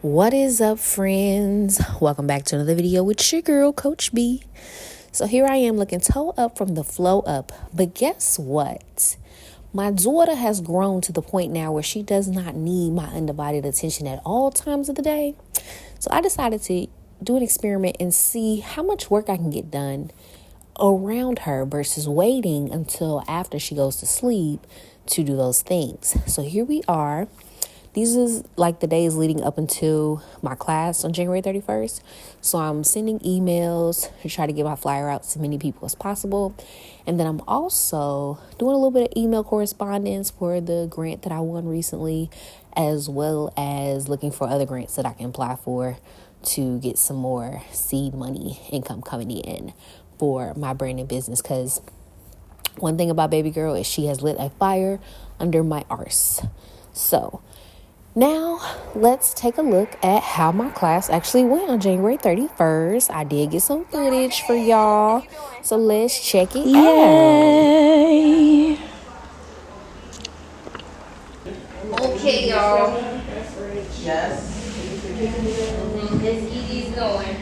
What is up, friends? Welcome back to another video with your girl, Coach B. So here I am looking toe up from the flow up. But guess what? My daughter has grown to the point now where she does not need my undivided attention at all times of the day. So I decided to do an experiment and see how much work I can get done around her versus waiting until after she goes to sleep to do those things. So here we are. These is like the days leading up until my class on January 31st. So I'm sending emails to try to get my flyer out to many people as possible. And then I'm also doing a little bit of email correspondence for the grant that I won recently, as well as looking for other grants that I can apply for to get some more seed money income coming in for my brand and business. Because one thing about baby girl is she has lit a fire under my arse. So now, let's take a look at how my class actually went on January 31st. I did get some footage for y'all, so let's check it out. Yay! Okay, y'all. Yes. Let's get these going.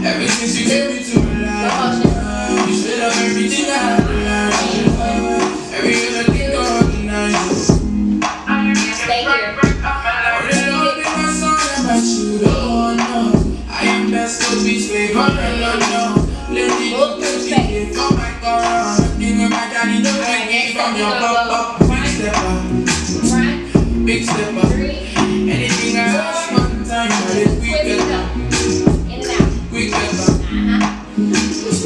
Ever since you gave me to my life, you spit up everything I learned. Every other thing don't recognize. Stay here. I am best to be slave, no. Let me go to sleep. Oh my God, nothing with my daddy, no thing from your papa. Big step up. Anything I ask one time, I did quick step up. Quick step up.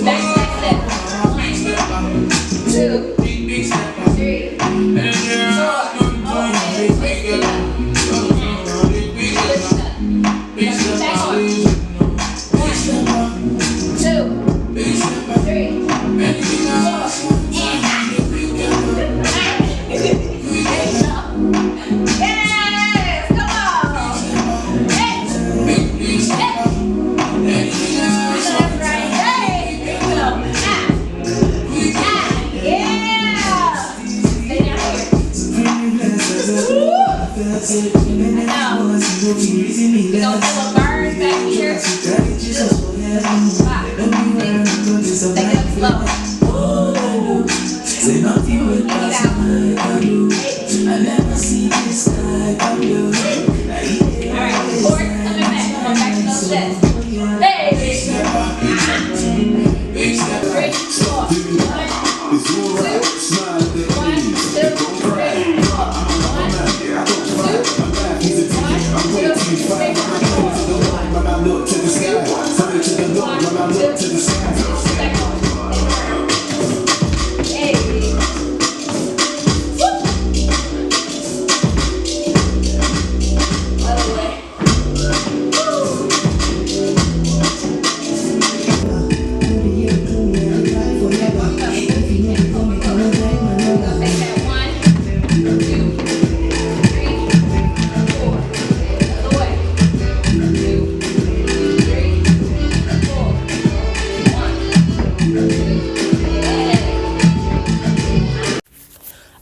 Back step. Big step up. 2, Big step up. 3, And then I ask one time, I did quick step up. Big step up. 2, 3. Anything I ask one time, I did quick step up. Yes, come on. Hey. Big step up. Anything I ask one That's right. Hey. Go. Yeah. Stay down here. I know. We gonna do a bird back here. Wow. Take it up slow. Say nothing will Take it pass out. my I never see this sky from you. Alright, forward, coming back. Come back to those steps. Hey! Big step up. 3, 4. 1, 2, 1, 2, 3, 4. 1, 2, 3, 4.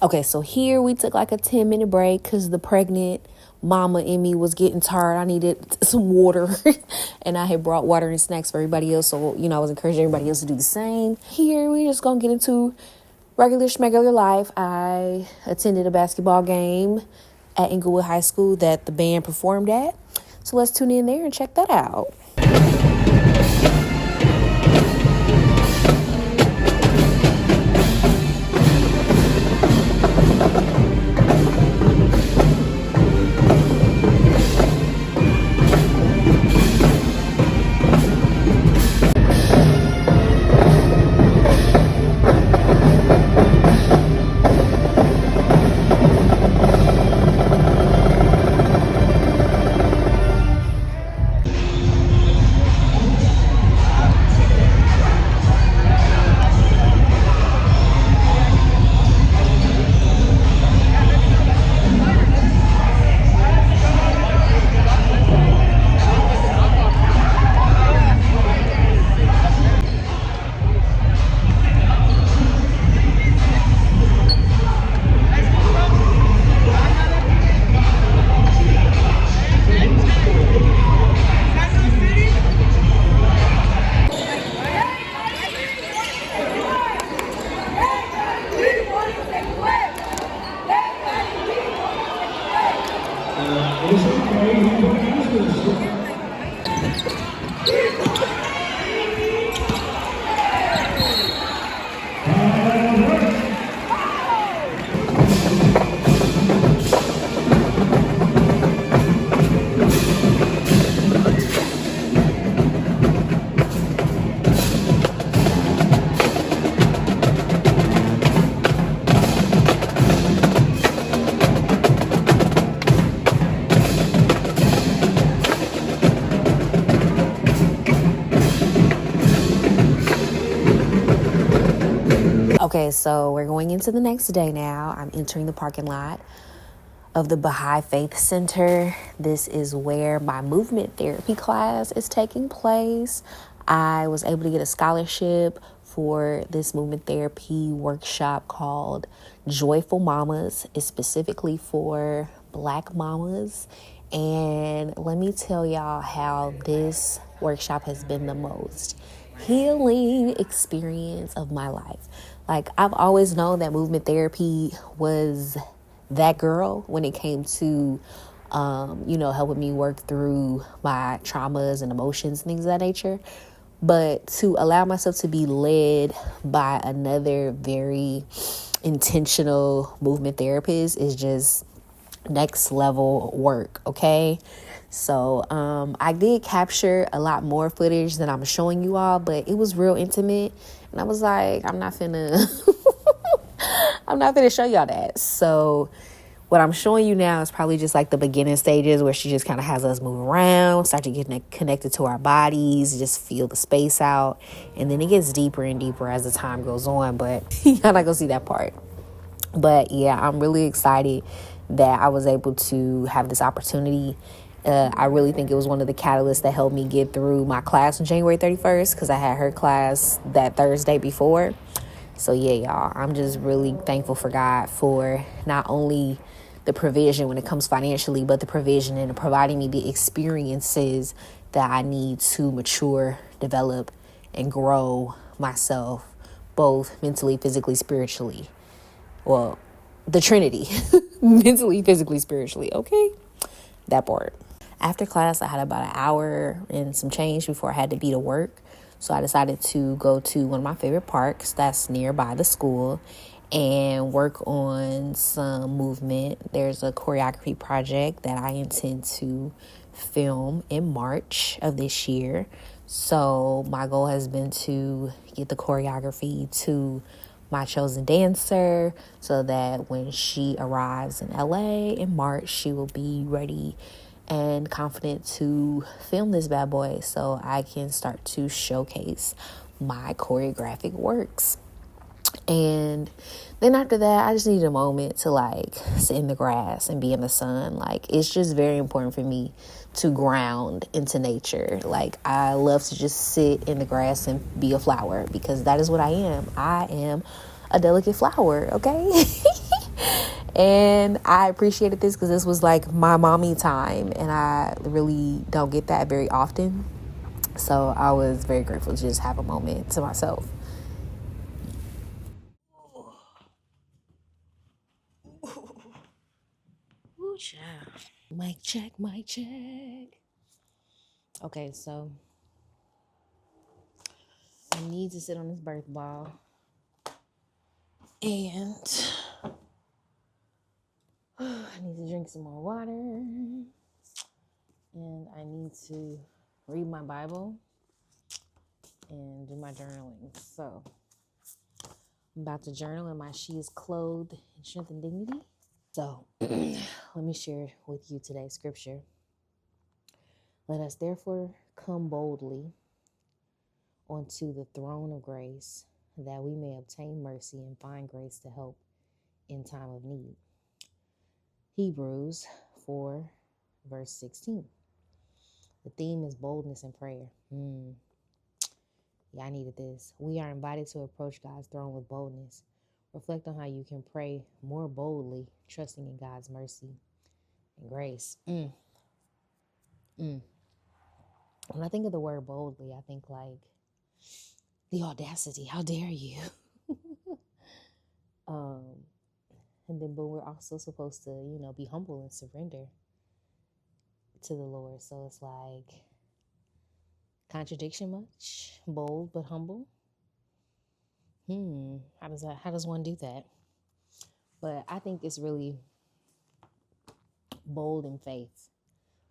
Okay, so here we took like a 10-minute break because the pregnant mama in me was getting tired. I needed some water and I had brought water and snacks for everybody else. So, I was encouraging everybody else to do the same. Here we just gonna get into regular schmegular life. I attended a basketball game at Inglewood High School that the band performed at. So let's tune in there and check that out. so we're going into the next day now. I'm entering the parking lot of the Baha'i Faith Center. This is where my movement therapy class is taking place. I was able to get a scholarship for this movement therapy workshop called Joyful Mamas. It's specifically for Black mamas. And let me tell y'all how this workshop has been the most healing experience of my life. Like, I've always known that movement therapy was that girl when it came to, helping me work through my traumas and emotions and things of that nature. But to allow myself to be led by another very intentional movement therapist is just next level work. Okay. So I did capture a lot more footage than I'm showing you all, but it was real intimate. And I was like, I'm not finna show y'all that. So what I'm showing you now is probably just like the beginning stages where she just kind of has us move around, start to get connected to our bodies, just feel the space out. And then it gets deeper and deeper as the time goes on, but y'all not gonna see that part. But yeah, I'm really excited that I was able to have this opportunity. I really think it was one of the catalysts that helped me get through my class on January 31st because I had her class that Thursday before. So yeah, y'all, I'm just really thankful for God for not only the provision when it comes financially, but the provision and providing me the experiences that I need to mature, develop, and grow myself, both mentally, physically, spiritually. Well, the Trinity, mentally, physically, spiritually. Okay, that part. After class, I had about an hour and some change before I had to be to work. So I decided to go to one of my favorite parks that's nearby the school and work on some movement. There's a choreography project that I intend to film in March of this year. So my goal has been to get the choreography to my chosen dancer so that when she arrives in LA in March, she will be ready and confident to film this bad boy so I can start to showcase my choreographic works. And then after that, I just need a moment to like sit in the grass and be in the sun. Like, it's just very important for me to ground into nature. Like, I love to just sit in the grass and be a flower because that is what I am. I am a delicate flower, okay? And I appreciated this because this was like my mommy time and I really don't get that very often. So I was very grateful to just have a moment to myself. Ooh, child. Mic check, mic check. Okay, so I need to sit on this birth ball. And I need to drink some more water. And I need to read my Bible and do my journaling. So I'm about to journal in my She is Clothed in Strength and Dignity. So let me share with you today's scripture. Let us therefore come boldly onto the throne of grace, that we may obtain mercy and find grace to help in time of need. Hebrews 4, verse 16. The theme is boldness and prayer. Yeah, I needed this. We are invited to approach God's throne with boldness. Reflect on how you can pray more boldly, trusting in God's mercy and grace. When I think of the word boldly, I think like the audacity. How dare you? And then, but we're also supposed to, be humble and surrender to the Lord. So it's like contradiction much? Bold but humble? How does one do that? But I think it's really bold in faith.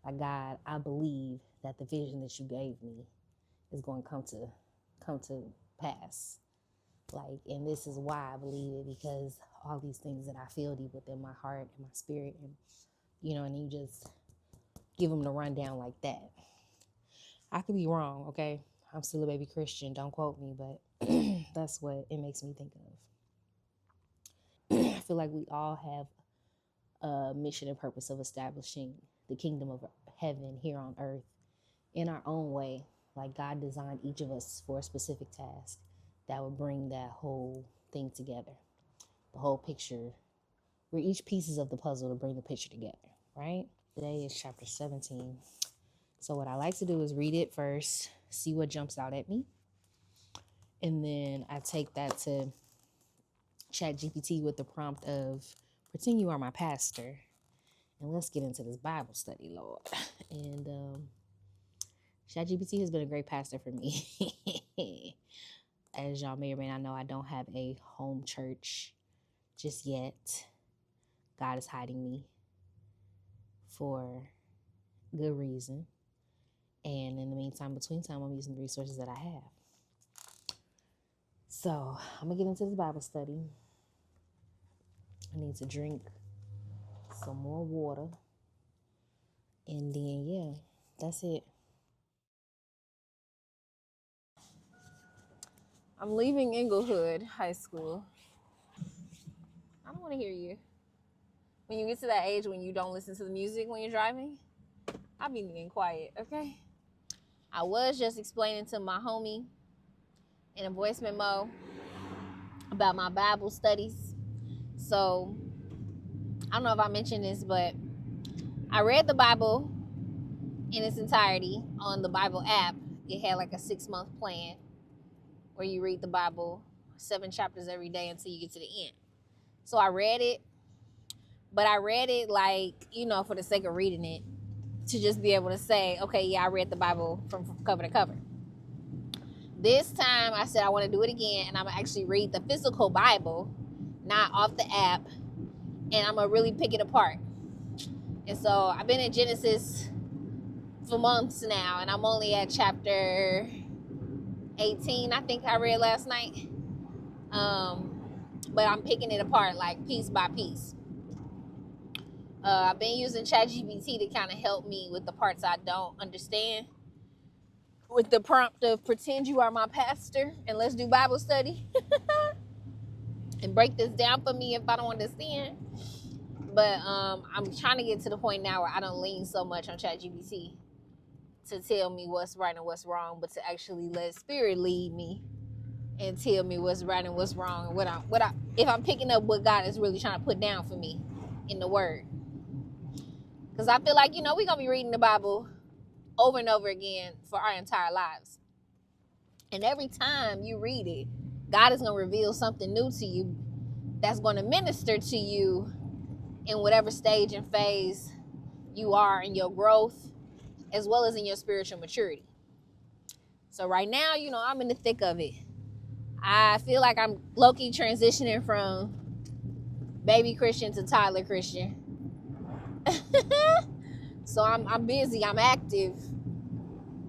Like, God, I believe that the vision that you gave me is going to come to pass. Like, and this is why I believe it, because all these things that I feel deep within my heart and my spirit, and and you just give them the rundown like that. I could be wrong, okay? I'm still a baby Christian. Don't quote me, but that's what it makes me think of. feel like we all have a mission and purpose of establishing the kingdom of heaven here on earth in our own way. Like God designed each of us for a specific task that would bring that whole thing together, the whole picture. We're each pieces of the puzzle to bring the picture together, right? Today is chapter 17. So what I like to do is read it first, see what jumps out at me. And then I take that to ChatGPT with the prompt of, pretend you are my pastor. And let's get into this Bible study, Lord. And ChatGPT has been a great pastor for me. As y'all may or may not know, I don't have a home church just yet. God is hiding me for good reason. And in the meantime, between time, I'm using the resources that I have. So I'm going to get into this Bible study. I need to drink some more water. And then, yeah, that's it. I'm leaving Inglewood High School. I don't want to hear you. When you get to that age when you don't listen to the music when you're driving, I'll be being quiet, okay? I was just explaining to my homie in a voice memo about my Bible studies. So, I don't know if I mentioned this, but I read the Bible in its entirety on the Bible app. It had like a 6-month plan where you read the Bible 7 chapters every day until you get to the end. So I read it, but I read it like, for the sake of reading it, to just be able to say, okay, yeah, I read the Bible from cover to cover. This time I said I want to do it again, and I'm going to actually read the physical Bible, not off the app, and I'm going to really pick it apart. And so I've been in Genesis for months now, and I'm only at chapter 18, I think I read last night. But I'm picking it apart like piece by piece. I've been using ChatGPT to kind of help me with the parts I don't understand. With the prompt of pretend you are my pastor and let's do Bible study. And break this down for me if I don't understand. But I'm trying to get to the point now where I don't lean so much on ChatGPT to tell me what's right and what's wrong, but to actually let Spirit lead me and tell me what's right and what's wrong, and if I'm picking up what God is really trying to put down for me in the Word. Because I feel like, we're going to be reading the Bible over and over again for our entire lives. And every time you read it, God is going to reveal something new to you that's going to minister to you in whatever stage and phase you are in your growth, as well as in your spiritual maturity. So right now, I'm in the thick of it. I feel like I'm low-key transitioning from baby Christian to toddler Christian. So I'm busy, I'm active,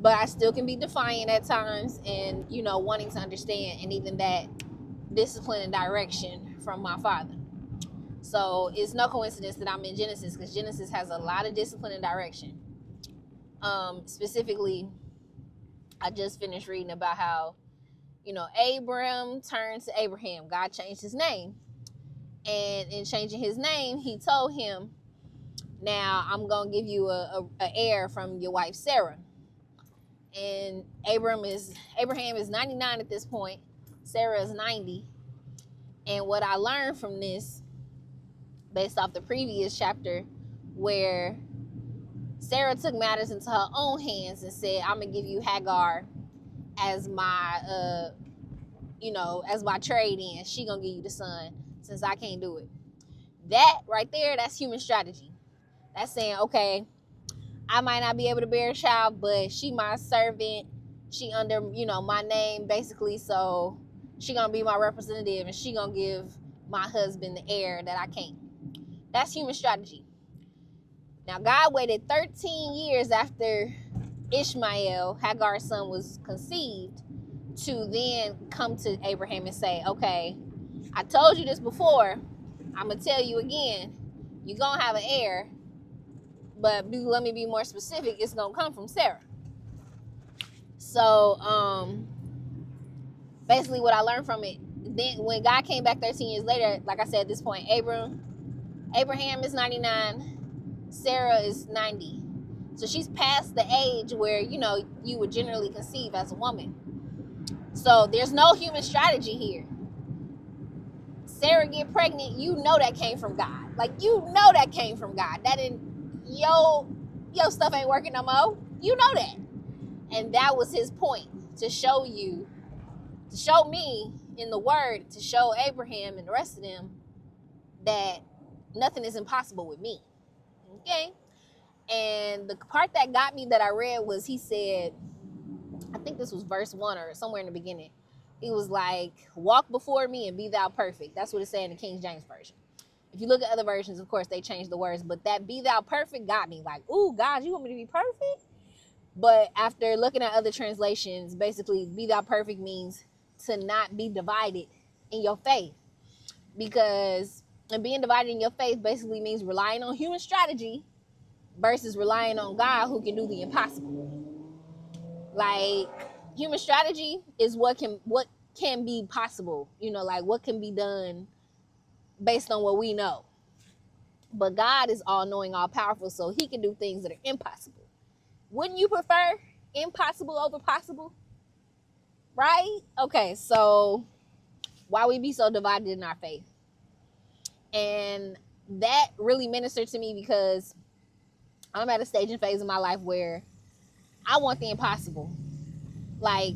but I still can be defiant at times and, wanting to understand and needing that discipline and direction from my Father. So it's no coincidence that I'm in Genesis, because Genesis has a lot of discipline and direction. Specifically, I just finished reading about how, Abram turned to Abraham. God changed his name. And in changing his name, he told him, now I'm going to give you a heir from your wife, Sarah. And Abraham is 99 at this point. Sarah is 90. And what I learned from this, based off the previous chapter, where Sarah took matters into her own hands and said, I'm going to give you Hagar as my, as my trade-in. She going to give you the son since I can't do it. That right there, that's human strategy. That's saying, okay, I might not be able to bear a child, but she my servant. She under, my name, basically. So she going to be my representative, and she going to give my husband the heir that I can't. That's human strategy. Now, God waited 13 years after Ishmael, Hagar's son, was conceived to then come to Abraham and say, okay, I told you this before. I'm going to tell you again. You're going to have an heir. But let me be more specific. It's going to come from Sarah. So, basically what I learned from it then when God came back 13 years later, like I said, at this point, Abraham is 99, Sarah is 90. So she's past the age where, you would generally conceive as a woman. So there's no human strategy here. Sarah get pregnant, that came from God. Like, that came from God. That didn't, yo stuff ain't working no more. You know that. And that was his point, to show me in the word, to show Abraham and the rest of them that nothing is impossible with me. Okay? And the part that got me that I read was, he said, I think this was verse 1 or somewhere in the beginning. He was like, walk before me and be thou perfect. That's what it said in the King James Version. If you look at other versions, of course, they changed the words. But that be thou perfect got me. Like, ooh, God, you want me to be perfect? But after looking at other translations, basically, be thou perfect means to not be divided in your faith. Because being divided in your faith basically means relying on human strategy versus relying on God, who can do the impossible. Like, human strategy is what can be possible, like what can be done based on what we know. But God is all-knowing, all-powerful, so he can do things that are impossible. Wouldn't you prefer impossible over possible? Right? Okay, so why we be so divided in our faith? And that really ministered to me, because I'm at a stage and phase in my life where I want the impossible. Like,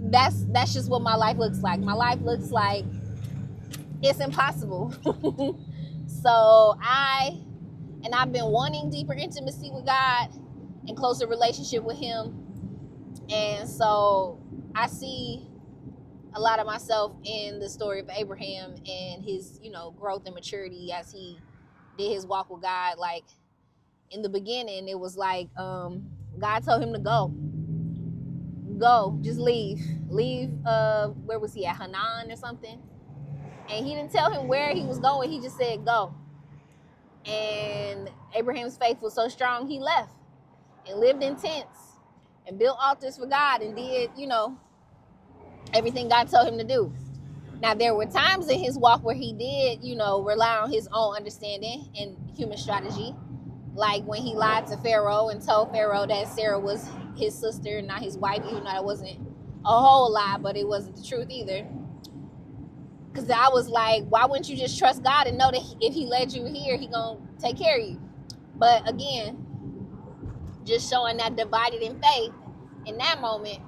that's just what my life looks like. My life looks like it's impossible. So I've been wanting deeper intimacy with God and closer relationship with him. And so I see a lot of myself in the story of Abraham and his, growth and maturity as he did his walk with God. Like, in the beginning, it was like, God told him to go, just leave, where was he at, Hanan or something? And he didn't tell him where he was going. He just said, go. And Abraham's faith was so strong, he left and lived in tents and built altars for God and did, everything God told him to do. Now, there were times in his walk where he did, rely on his own understanding and human strategy. Like when he lied to Pharaoh and told Pharaoh that Sarah was his sister and not his wife, even though that wasn't a whole lie, but it wasn't the truth either. Because I was like, why wouldn't you just trust God and know that if he led you here, he gonna take care of you? But again, just showing that divided in faith in that moment.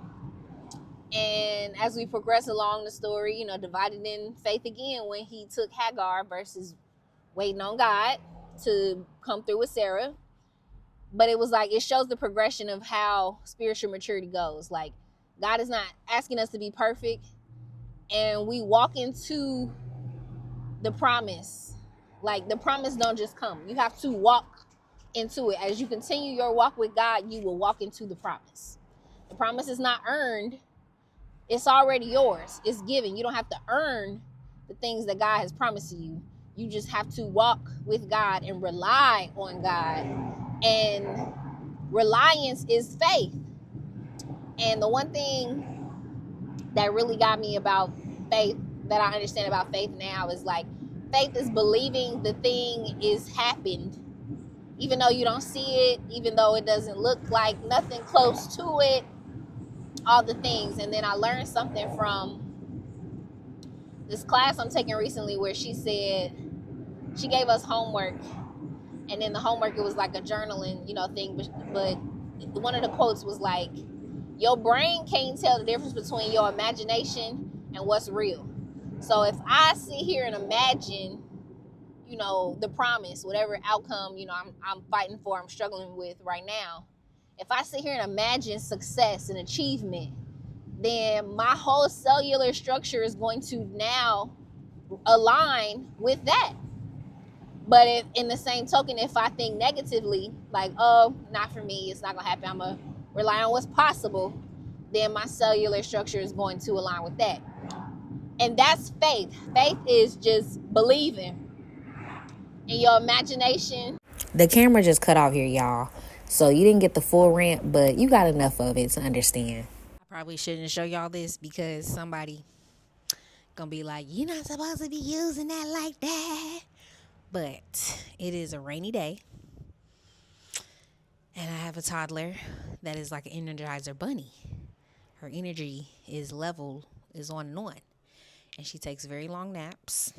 And as we progress along the story, divided in faith again when he took Hagar versus waiting on God to come through with Sarah. But it was like, it shows the progression of how spiritual maturity goes. Like, God is not asking us to be perfect, and we walk into the promise. Like, the promise don't just come. You have to walk into it. As you continue your walk with God, you will walk into the promise. The promise is not earned. It's already yours. It's given. You don't have to earn the things that God has promised you. You just have to walk with God and rely on God. And reliance is faith. And the one thing that really got me about faith, that I understand about faith now, is like, faith is believing the thing is happened, even though you don't see it, even though it doesn't look like nothing close to it, all the things. And then I learned something from this class I'm taking recently where she said, she gave us homework, and in the homework it was like a journaling, thing, but one of the quotes was like, your brain can't tell the difference between your imagination and what's real. So if I sit here and imagine, the promise, whatever outcome, I'm fighting for, I'm struggling with right now, if I sit here and imagine success and achievement, then my whole cellular structure is going to now align with that. But if, in the same token, if I think negatively, like, oh, not for me, it's not going to happen, I'm going to rely on what's possible, then my cellular structure is going to align with that. And that's faith. Faith is just believing in your imagination. The camera just cut off here, y'all. So you didn't get the full rant, but you got enough of it to understand. I probably shouldn't show y'all this because somebody gonna be like, you're not supposed to be using that like that. But it is a rainy day. And I have a toddler that is like an Energizer bunny. Her energy is on and on. And she takes very long naps.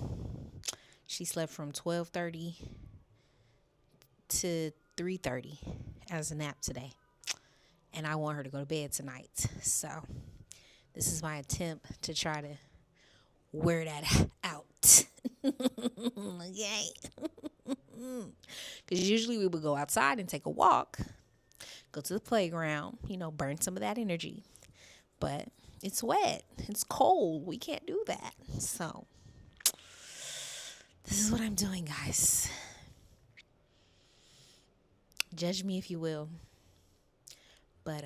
She slept from 12:30 to 3:30 as a nap today. And I want her to go to bed tonight. So this is my attempt to try to wear that out. Okay. Because usually we would go outside and take a walk, go to the playground, burn some of that energy. But it's wet. It's cold. We can't do that. So this is what I'm doing, guys. Judge me if you will. But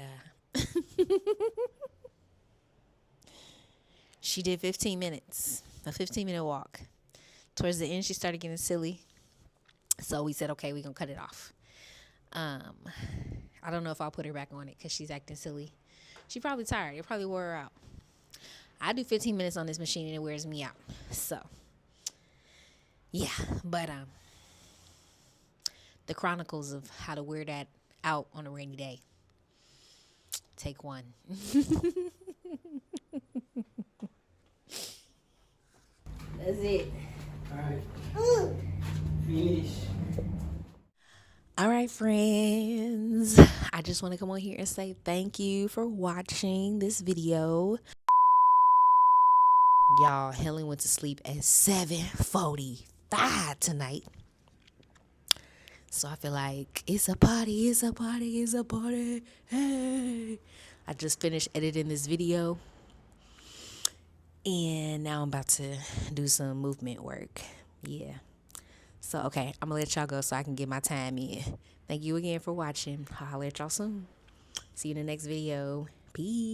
she did 15 minutes, a 15-minute walk. Towards the end, she started getting silly. So we said, okay, we're going to cut it off. I don't know if I'll put her back on it because she's acting silly. She's probably tired. It probably wore her out. I do 15 minutes on this machine and it wears me out. So, yeah. But the chronicles of how to wear that out on a rainy day. Take one. That's it. Alright. Finish. All right, friends. I just want to come on here and say thank you for watching this video. Y'all, Helen went to sleep at 7:45 tonight. So I feel like it's a party, it's a party, it's a party. Hey. I just finished editing this video. And now I'm about to do some movement work. Yeah. So, okay, I'm going to let y'all go so I can get my time in. Thank you again for watching. I'll holler at y'all soon. See you in the next video. Peace.